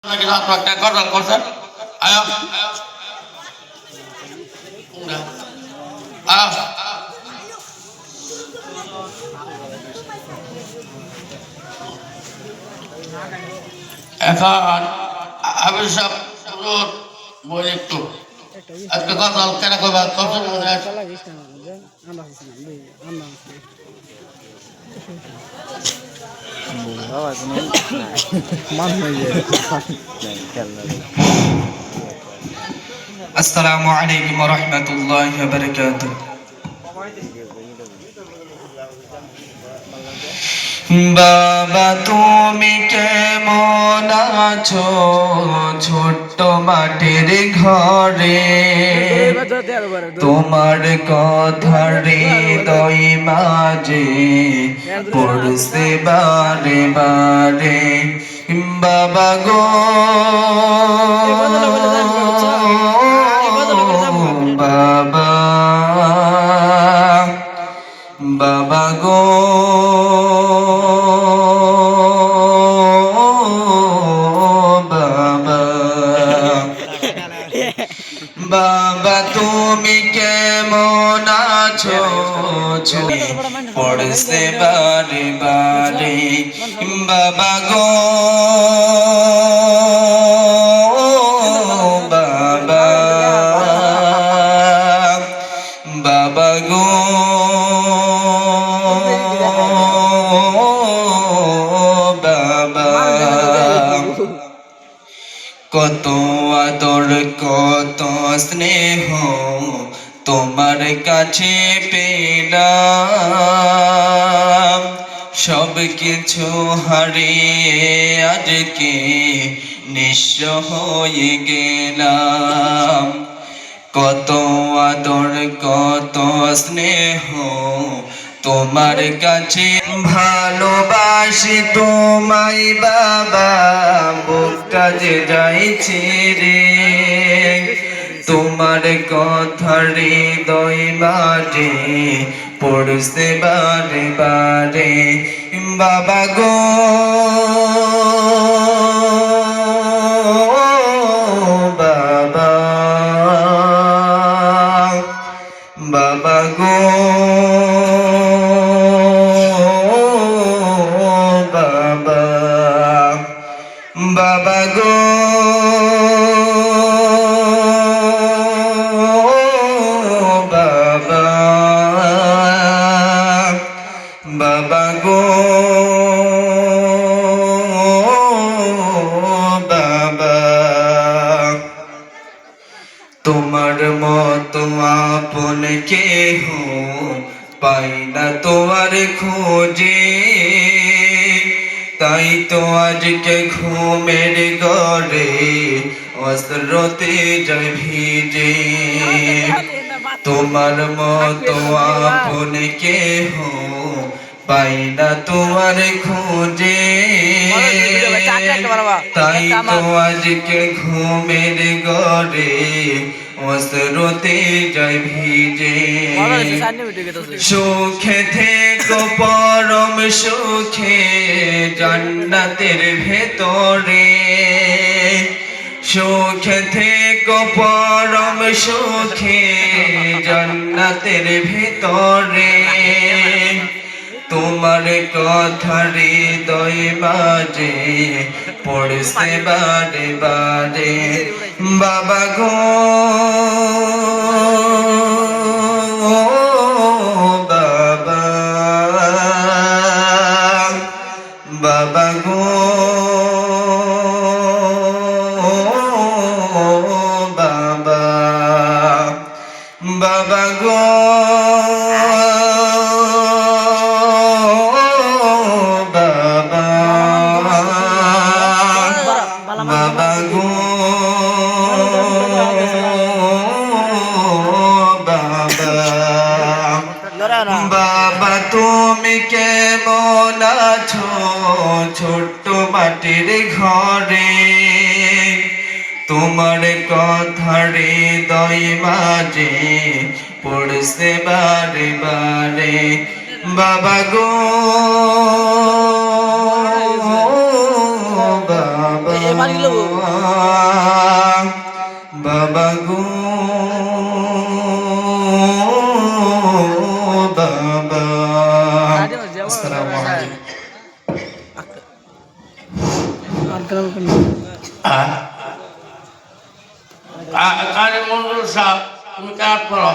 একটা কথা করছেন আয়া আয়া এখন আমি সব বই একটু আজকে কথা কেন কইবা কথা মনে আছে আসসালামু আলাইকুম ওয়া রাহমাতুল্লাহি ওয়া বারাকাতুহু বাবা তুমি কেমন আছো ছোট্ট মাটির ঘরে তোমার কথা হৃদয় মাঝে পড়ছে বারে বারে বাবা গো বাবা বাবা গো বাবা তুমি কেমন আছো পড়ছে বারে বারে বাবা গো বাবা বাবা গো বাবা কত আদর কত স্নেহ তোমার কাছে পেলাম সব কিছু হারিয়ে আজকে নিঃস্ব হয়ে গেলাম কত আদর কত স্নেহ তোমার কাছে ভালোবাসি তোমায় বাবা বুকটা যে যাইছে রে তোমার কথা হৃদয় মাঝে পড়ছে বারে বারে বাবা গো বাবা বাবা গো বাবা বাবা গো বাবা বাবা গো বাবা তোমার মতো আপন কেহ পাই না তোমার খোঁজে তাই তো আজকে ঘুমের ঘরে অস্ত্রতে যায় ভিজে তোমার মতো আপন কেহ পাই না তোমার খোঁজে তাই তো আজকে ঘুমের ঘরে অস্ত্রতে যায় ভিজে সুখে থেকো পরম সুখে জান্নাতের ভেতরে সুখে থেকো পরম সুখে জান্নাতের ভেতরে তোমার কথা হৃদয় মাঝে পড়ছে বারে বারে বাবা গো বাবা বাবা গো বাবা বাবা গো বাবা গো বাবা তুমি কেমন আছো ছোট্ট মাটির ঘরে তোমার কথা হৃদয় মাঝে পড়ছে বারে বারে বাবা গো বাবা বাবা গো বাবা। আসসালামু আলাইকুম। কারে মঞ্জুর সাহেব তুমি কাজ করো।